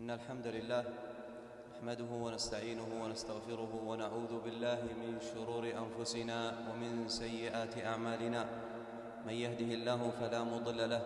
إن الحمد لله نحمده ونستعينه ونستغفره ونعوذ بالله من شرور أنفسنا ومن سيئات أعمالنا. من يهده الله فلا مضل له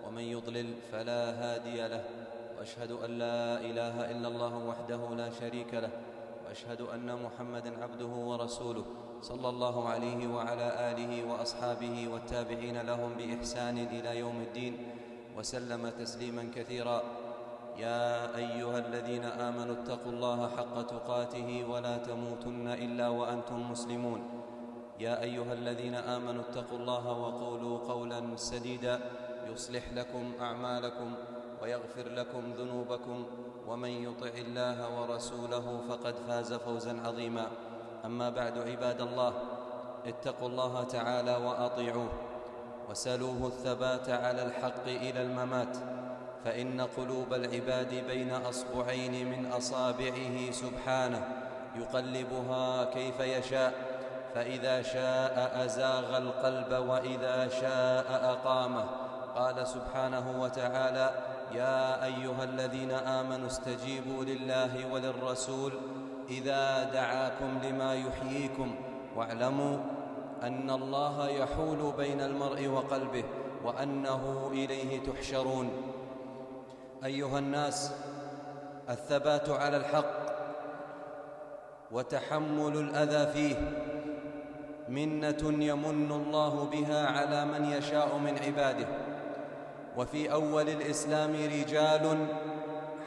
ومن يضلل فلا هادي له، وأشهد أن لا إله إلا الله وحده لا شريك له، وأشهد أن محمدًا عبده ورسوله صلى الله عليه وعلى آله وأصحابه والتابعين لهم بإحسان إلى يوم الدين، وسلم تسليمًا كثيرا. يا أيها الذين آمنوا اتقوا الله حق تقاته ولا تموتن إلا وأنتم مسلمون. يا أيها الذين آمنوا اتقوا الله وقولوا قولا سديدا يصلح لكم أعمالكم ويغفر لكم ذنوبكم، ومن يطع الله ورسوله فقد فاز فوزا عظيما. أما بعد، عباد الله، اتقوا الله تعالى وأطيعوه وسلوه الثبات على الحق إلى الممات، فإن قلوب العباد بين أصبعين من أصابعه سبحانه يقلبها كيف يشاء، فإذا شاء أزاغ القلب وإذا شاء أقامه. قال سبحانه وتعالى: يا أيها الذين آمنوا استجيبوا لله وللرسول إذا دعاكم لما يحييكم واعلموا أن الله يحول بين المرء وقلبه وأنه إليه تحشرون. أيها الناس، الثبات على الحق وتحمل الأذى فيه منة يمن الله بها على من يشاء من عباده. وفي أول الإسلام رجال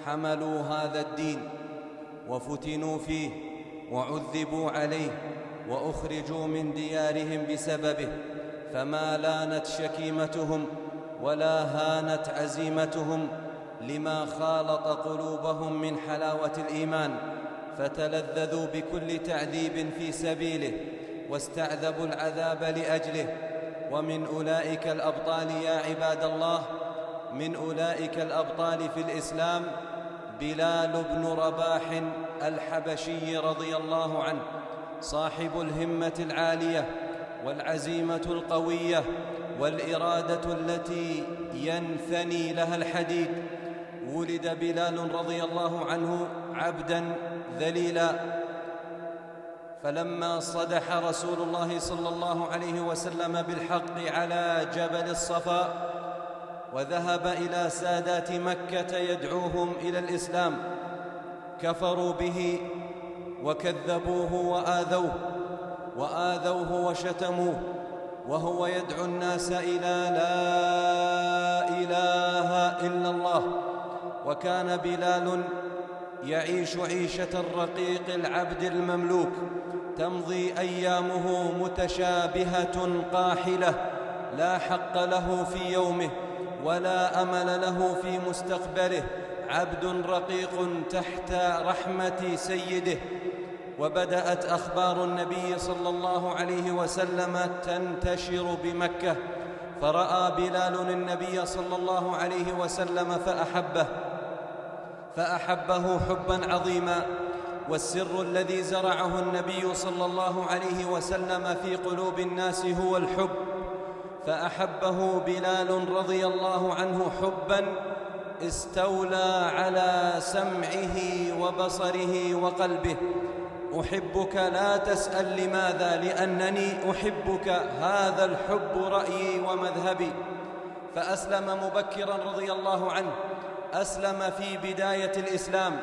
حملوا هذا الدين وفتنوا فيه وعذبوا عليه وأخرجوا من ديارهم بسببه، فما لانت شكيمتهم ولا هانت عزيمتهم لما خالط قلوبهم من حلاوة الإيمان، فتلذذوا بكل تعذيب في سبيله واستعذبوا العذاب لأجله. ومن أولئك الأبطال يا عباد الله، من أولئك الأبطال في الإسلام بلال بن رباح الحبشي رضي الله عنه، صاحب الهمة العالية والعزيمة القوية والإرادة التي ينثني لها الحديد. ولد بلال رضي الله عنه عبداً ذليلاً، فلما صدح رسول الله صلى الله عليه وسلم بالحق على جبل الصفا وذهب إلى سادات مكة يدعوهم إلى الإسلام، كفروا به وكذبوه وآذوه وشتموه، وهو يدعو الناس إلى لا إله إلا الله. وكان بلال يعيش عيشة الرقيق العبد المملوك، تمضي أيامه متشابهة قاحلة، لا حق له في يومه ولا أمل له في مستقبله، عبد رقيق تحت رحمة سيده. وبدأت أخبار النبي صلى الله عليه وسلم تنتشر بمكة، فرأى بلال النبي صلى الله عليه وسلم فأحبه حبا عظيما. والسر الذي زرعه النبي صلى الله عليه وسلم في قلوب الناس هو الحب، فأحبه بلال رضي الله عنه حبا استولى على سمعه وبصره وقلبه. أحبك لا تسأل لماذا، لأنني أحبك، هذا الحب رأيي ومذهبي. فأسلم مبكرا رضي الله عنه، أسلم في بداية الإسلام،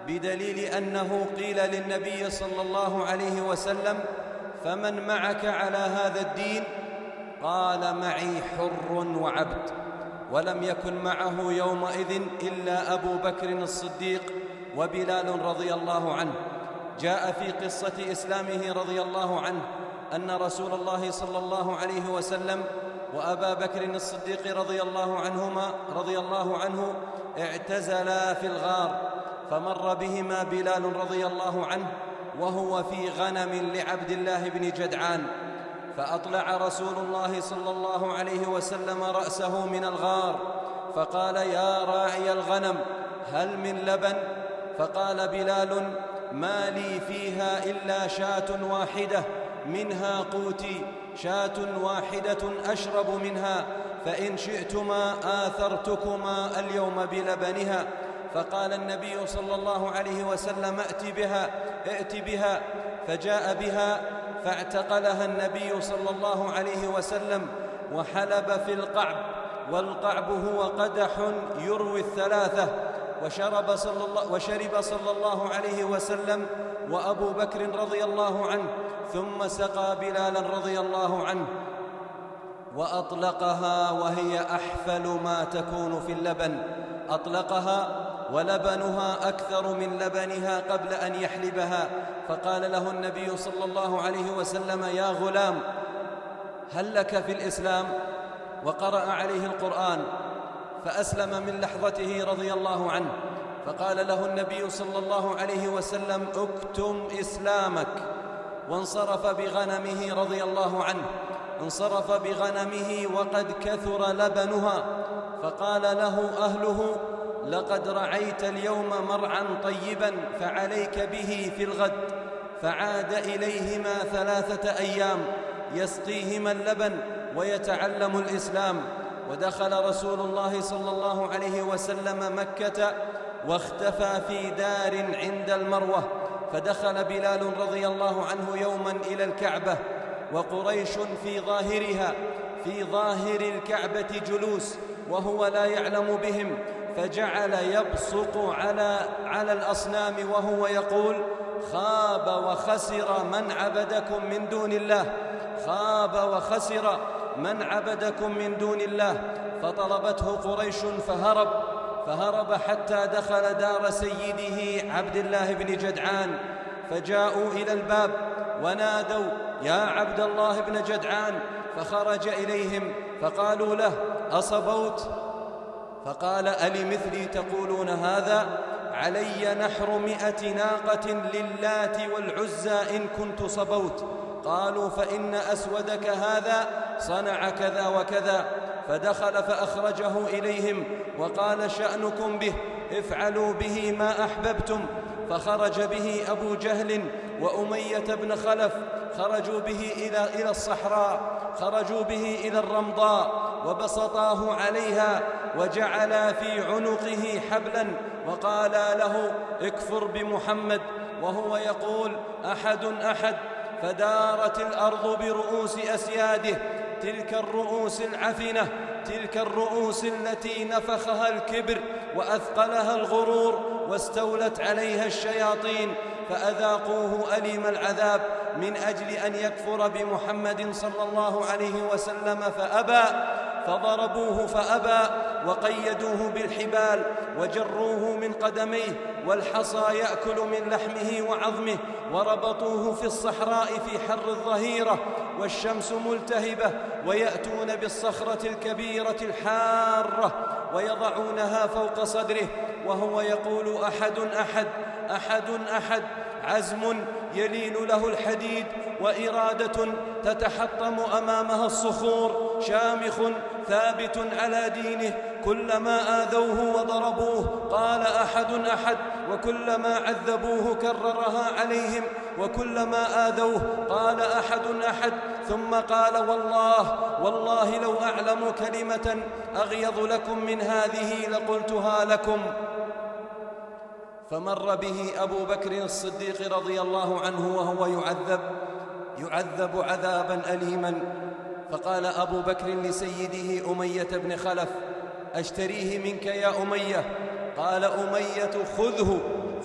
بدليل أنه قيل للنبي صلى الله عليه وسلم: فمن معك على هذا الدين؟ قال: معي حر وعبد. ولم يكن معه يومئذ إلا أبو بكر الصديق وبلال رضي الله عنه. جاء في قصة إسلامه رضي الله عنه أن رسول الله صلى الله عليه وسلم وأبا بكر الصديق رضي الله عنه اعتزلا في الغار، فمر بهما بلال رضي الله عنه وهو في غنم لعبد الله بن جدعان، فأطلع رسول الله صلى الله عليه وسلم رأسه من الغار فقال: يا راعي الغنم، هل من لبن؟ فقال بلال: ما لي فيها إلا شاة واحدة منها قوتي، شاة واحدة أشرب منها، فإن شئتما آثرتكما اليوم بلبنها. فقال النبي صلى الله عليه وسلم: ائت بها. فجاء بها فاعتقلها النبي صلى الله عليه وسلم وحلب في القعب، والقعب هو قدح يروي الثلاثة. وشرب صلى الله عليه وسلم وأبو بكر رضي الله عنه، ثم سقى بلالا رضي الله عنه وأطلقها وهي أحفل ما تكون في اللبن. أطلقها ولبنها أكثر من لبنها قبل أن يحلبها. فقال له النبي صلى الله عليه وسلم: يا غلام، هل لك في الإسلام؟ وقرأ عليه القرآن فأسلم من لحظته رضي الله عنه. فقال له النبي صلى الله عليه وسلم: اكتم إسلامك. وانصرف بغنمه رضي الله عنه، انصرف بغنمه وقد كثر لبنها. فقال له أهله: لقد رعيت اليوم مرعا طيبا فعليك به في الغد. فعاد إليهما 3 أيام يسقيهما اللبن ويتعلم الإسلام. ودخل رسول الله صلى الله عليه وسلم مكة واختفى في دار عند المروة. فدخل بلال رضي الله عنه يوما إلى الكعبة وقريش في ظاهر الكعبة جلوس وهو لا يعلم بهم، فجعل يبصق على الأصنام وهو يقول: خاب وخسر من عبدكم من دون الله، خاب وخسر من عبدكم من دون الله. فطلبته قريش فهرب حتى دخل دار سيده عبد الله بن جدعان. فجاءوا إلى الباب ونادوا: يا عبد الله بن جدعان. فخرج إليهم فقالوا له: أصبوت؟ فقال: ألمثلي تقولون هذا؟ علي نحر 100 ناقة للات والعزى إن كنت صبوت. قالوا: فإن أسودك هذا صنع كذا وكذا. فدخل فأخرجه إليهم وقال: شأنكم به، افعلوا به ما أحببتم. فخرج به أبو جهل وأمية بن خلف، خرجوا به إلى الصحراء، خرجوا به إلى الرمضاء وبسطاه عليها وجعلا في عنقه حبلا وقالا له: اكفر بمحمد، وهو يقول: أحد أحد. فدارت الأرض برؤوس أسياده، تلك الرؤوس العفنة، تلك الرؤوس التي نفخها الكبر وأثقلها الغرور واستولت عليها الشياطين، فأذاقوه أليم العذاب من أجل أن يكفر بمحمد صلى الله عليه وسلم فأبى. فضربوه فأبى وقيدوه بالحبال وجروه من قدميه، والحصى يأكل من لحمه وعظمه، وربطوه في الصحراء في حر الظهيرة والشمس ملتهبة، ويأتون بالصخرة الكبيرة الحارة ويضعونها فوق صدره وهو يقول: أحد أحد أحد أحد. عزم يلين له الحديد، وإرادة تتحطم أمامها الصخور، شامخ ثابت على دينه. كلما آذوه وضربوه قال: أحد أحد، وكلما عذبوه كررها عليهم، وكلما آذوه قال: أحد أحد. ثم قال: والله لو أعلم كلمة أغيظ لكم من هذه لقلتها لكم. فمر به أبو بكر الصديق رضي الله عنه وهو يعذب عذابا أليما. فقال أبو بكر لسيده أمية بن خلف: أشتريه منك يا أمية. قال أمية: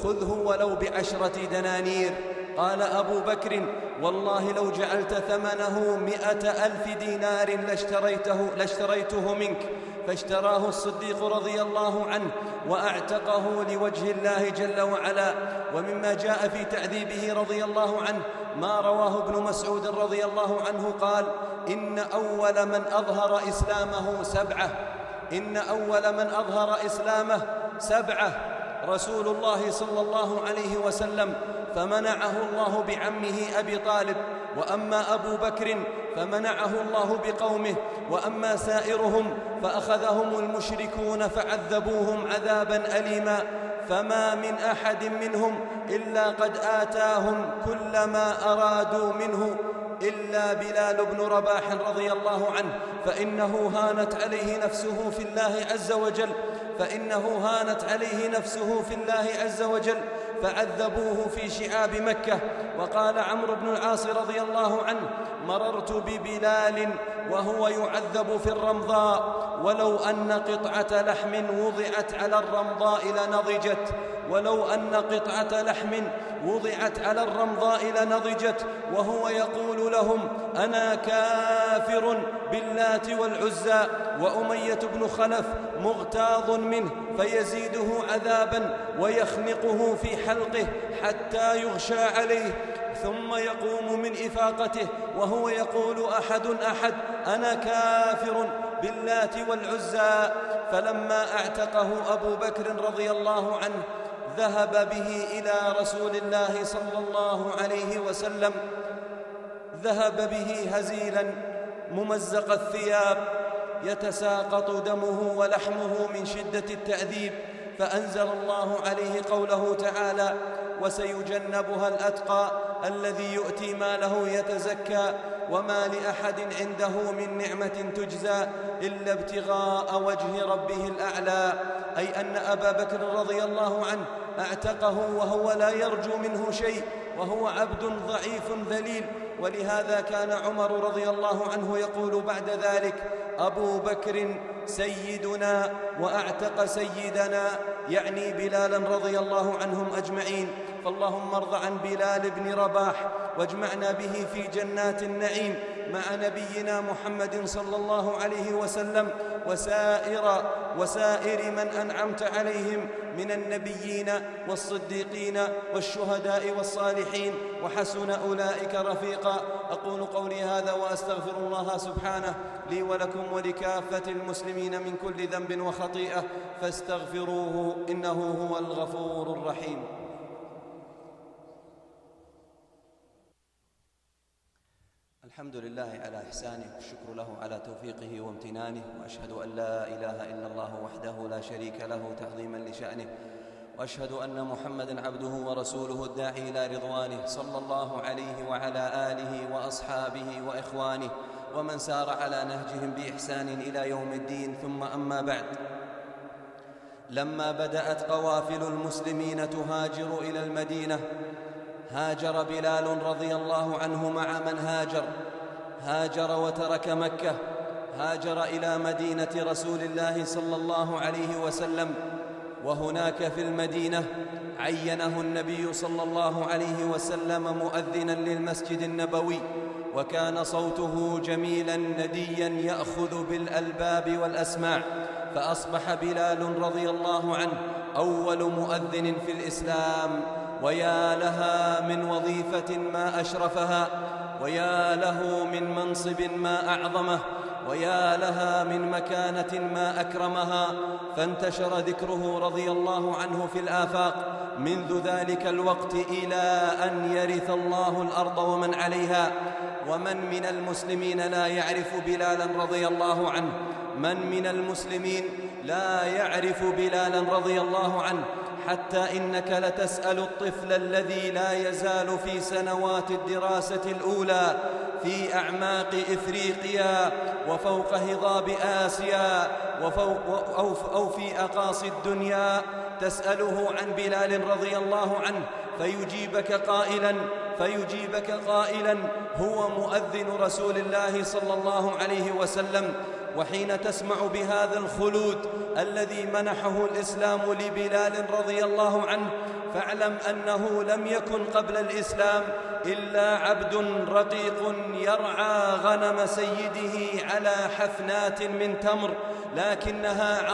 خذه ولو ب10 دنانير. قال أبو بكر: والله لو جعلت ثمنه 100,000 دينار لاشتريته منك. فاشتراه الصديق رضي الله عنه وأعتقه لوجه الله جل وعلا. ومما جاء في تعذيبه رضي الله عنه ما رواه ابن مسعود رضي الله عنه قال: إن أول من أظهر إسلامه 7. إن أول من أظهر إسلامه 7 رسول الله صلى الله عليه وسلم، فمنعه الله بعمه أبي طالب. وأما أبو بكر فمنعه الله بقومه، وأما سائرهم فأخذهم المشركون فعذبوهم عذابا أليما. فما من أحد منهم إلا قد آتاهم كل ما أرادوا منه إلا بلال بن رباح رضي الله عنه، فإنه هانت عليه نفسه في الله عز وجل، فإنه هانت عليه نفسه في الله عز وجل فعذبوه في شعاب مكة. وقال عمرو بن العاص رضي الله عنه: مررت ببلال وهو يعذب في الرمضاء ولو أن قطعة لحم وضعت على الرمضاء لنضجت، ولو أن قطعة لحم وضعت على الرمضاء لنضجت، وهو يقول لهم: أنا كافر باللات والعزى. وأمية بن خلف مغتاظ منه فيزيده عذابا ويخنقه في حلقه حتى يغشى عليه، ثم يقوم من إفاقته وهو يقول: أحد أحد، أنا كافر باللات والعزى. فلما اعتقه أبو بكر رضي الله عنه ذهب به إلى رسول الله صلى الله عليه وسلم، ذهب به هزيلا ممزق الثياب يتساقط دمه ولحمه من شدة التعذيب، فأنزل الله عليه قوله تعالى: وسيجنبها الأتقى الذي يؤتي ماله يتزكى وما لأحد عنده من نعمة تجزى إلا ابتغاء وجه ربه الأعلى. أي أن أبا بكر رضي الله عنه اعتقه وهو لا يرجو منه شيء، وهو عبد ضعيف ذليل. ولهذا كان عمر رضي الله عنه يقول بعد ذلك: أبو بكر سيدنا وأعتق سيدنا، يعني بلالا رضي الله عنهم أجمعين. فاللهم ارض عن بلال بن رباح واجمعنا به في جنات النعيم مع نبينا محمد صلى الله عليه وسلم وسائر من أنعمت عليهم من النبيين والصديقين والشهداء والصالحين، وحسن أولئك رفيقا. أقول قولي هذا وأستغفر الله سبحانه لي ولكم ولكافة المسلمين من كل ذنب وخطيئة، فاستغفروه إنه هو الغفور الرحيم. الحمد لله على إحسانه والشكر له على توفيقه وامتنانه، وأشهد أن لا إله إلا الله وحده لا شريك له تعظيما لشأنه، وأشهد أن محمدًا عبده ورسوله الداعي إلى رضوانه صلى الله عليه وعلى آله وأصحابه وإخوانه ومن سار على نهجهم بإحسان إلى يوم الدين. ثم أما بعد، لما بدأت قوافل المسلمين تهاجر إلى المدينة هاجر بلال رضي الله عنه مع من هاجر وترك مكة، هاجر إلى مدينة رسول الله صلى الله عليه وسلم. وهناك في المدينة عينه النبي صلى الله عليه وسلم مؤذنا للمسجد النبوي، وكان صوته جميلا نديا يأخذ بالألباب والأسماع، فأصبح بلال رضي الله عنه أول مؤذن في الإسلام. ويا لها من وظيفة ما أشرفها، ويا له من منصب ما أعظمه، ويا لها من مكانة ما أكرمها. فانتشر ذكره رضي الله عنه في الآفاق منذ ذلك الوقت إلى أن يرث الله الأرض ومن عليها. ومن من المسلمين لا يعرف بلالا رضي الله عنه؟ من من المسلمين لا يعرف بلالا رضي الله عنه؟ حتى إنك لتسأل الطفل الذي لا يزال في سنوات الدراسة الأولى في أعماق إفريقيا وفوق هضاب آسيا أو في أقاصي الدنيا، تسأله عن بلال رضي الله عنه فيجيبك قائلا هو مؤذن رسول الله صلى الله عليه وسلم. وحين تسمع بهذا الخلود الذي منحه الإسلام لبلال رضي الله عنه، فاعلم أنه لم يكن قبل الإسلام إلا عبد رقيق يرعى غنم سيده على حفنات من تمر، لكنها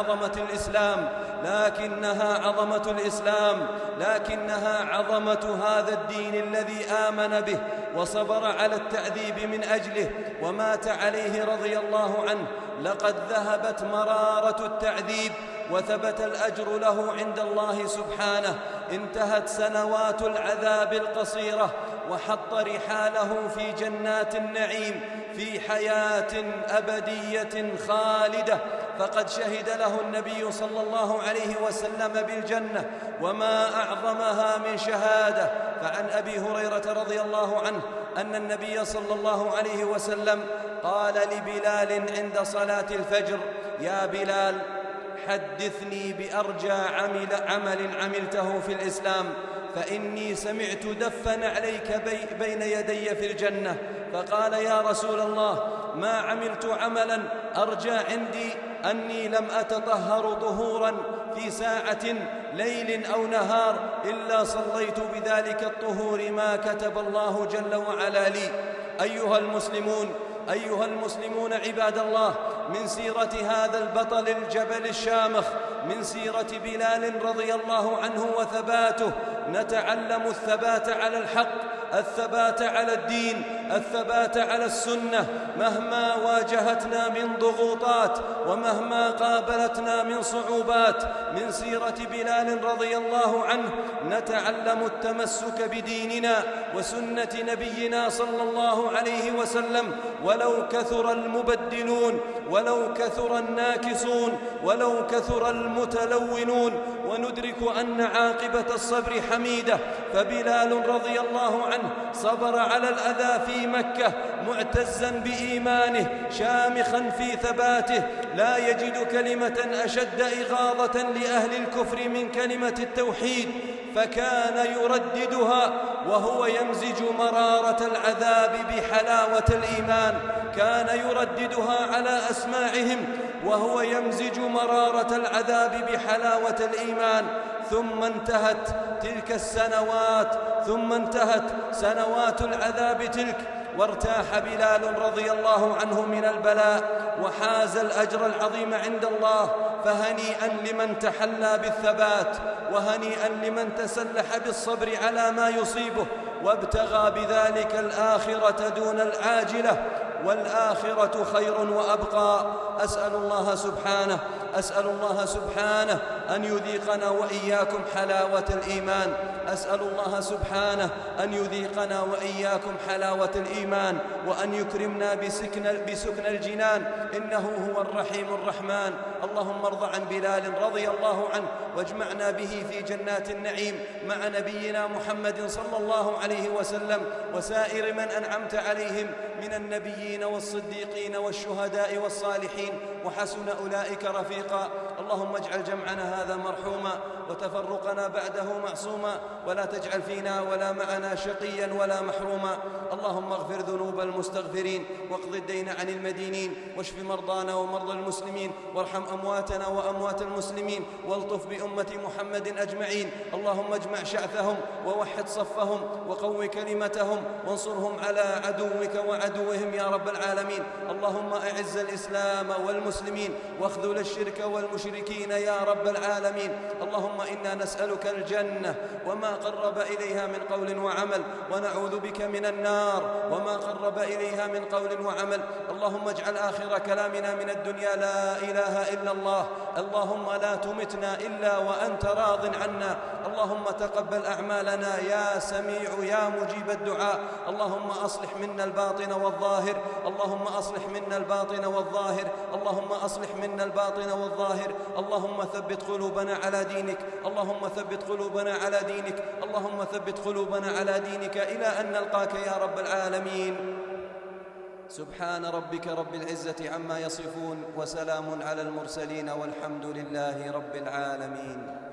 عظمة هذا الدين الذي آمن به وصبر على التعذيب من أجله ومات عليه رضي الله عنه. لقد ذهبت مرارة التعذيب وثبت الأجر له عند الله سبحانه. انتهت سنوات العذاب القصيرة وحط رحاله في جنات النعيم في حياة أبدية خالدة، فقد شهد له النبي صلى الله عليه وسلم بالجنة وما أعظمها من شهادة. فعن أبي هريرة رضي الله عنه أن النبي صلى الله عليه وسلم قال لبلال عند صلاة الفجر: يا بلال حدثني بأرجى عمل عملته في الإسلام، فإني سمعت دف نعليك بين يدي في الجنة. فقال: يا رسول الله، ما عملت عملا أرجى عندي أني لم أتطهر طهورا في ساعة ليل أو نهار إلا صليت بذلك الطهور ما كتب الله جل وعلا لي. أيها المسلمون عباد الله، من سيرة هذا البطل الجبل الشامخ، من سيرة بلال رضي الله عنه وثباته، نتعلم الثبات على الحق، الثبات على الدين، الثبات على السنة مهما واجهتنا من ضغوطات ومهما قابلتنا من صعوبات. من سيرة بلال رضي الله عنه نتعلم التمسك بديننا وسنة نبينا صلى الله عليه وسلم، ولو كثر المبدلون، ولو كثر الناكصون، ولو كثر المتلونون، وندرك أن عاقبة الصبر حميدة. فبلال رضي الله عنه صبر على الأذى في مكة معتزا بإيمانه شامخا في ثباته، لا يجد كلمة أشد إغاظة لأهل الكفر من كلمة التوحيد، فكان يرددها وهو يمزج مرارة العذاب بحلاوة الإيمان، كان يرددها على أسماعهم وهو يمزج مرارة العذاب بحلاوة الإيمان. ثم انتهت تلك السنوات، ثم انتهت سنوات العذاب تلك، وارتاح بلال رضي الله عنه من البلاء وحاز الأجر العظيم عند الله. فهنيئا لمن تحلى بالثبات، وهنيئا لمن تسلح بالصبر على ما يصيبه وابتغى بذلك الآخرة دون العاجلة، والآخرة خير وأبقى. أسأل الله سبحانه أن يذيقنا وإياكم حلاوة الإيمان، أسأل الله سبحانه أن يذيقنا وإياكم حلاوة الإيمان، وأن يكرمنا بسكن الجنان، إنه هو الرحيم الرحمن. اللهم ارض عن بلال رضي الله عنه، واجمعنا به في جنات النعيم مع نبينا محمد صلى الله عليه وسلم وسائر من أنعمت عليهم من النبيين والصديقين والشهداء والصالحين، وحسن أولئك رفيقا. اللهم اجعل جمعنا هذا مرحوما وتفرقنا بعده معصوما، ولا تجعل فينا ولا معنا شقيا ولا محروما. اللهم اغفر ذنوب المستغفرين، واقض الدين عن المدينين، واشف مرضانا ومرضى المسلمين، وارحم أمواتنا وأموات المسلمين، والطف بأمة محمد أجمعين. اللهم اجمع شأثهم ووحد صفهم وقو كلمتهم، وانصرهم على عدوك وعدوهم يا رب العالمين. اللهم أعز الإسلام والمسلمين، واخذل الشرك والمشركين يا رب العالمين. اللهم إنا نسألك الجنة وما قرب إليها من قول وعمل، ونعوذ بك من النار وما قرب إليها من قول وعمل. اللهم اجعل آخر كلامنا من الدنيا لا إله إلا الله. اللهم لا تمتنا إلا وأنت راض عنا. اللهم تقبل أعمالنا يا سميع يا مجيب الدعاء. اللهم أصلح منا الباطن والظاهر، اللهم أصلح منا الباطن والظاهر، اللهم أصلح منا الباطن والظاهر. اللهم ثبت قلوبنا على دينك، اللهم ثبت قلوبنا على دينك، اللهم ثبت قلوبنا على دينك إلى أن نلقاك يا رب العالمين. سبحان ربك رب العزة عما يصفون، وسلام على المرسلين، والحمد لله رب العالمين.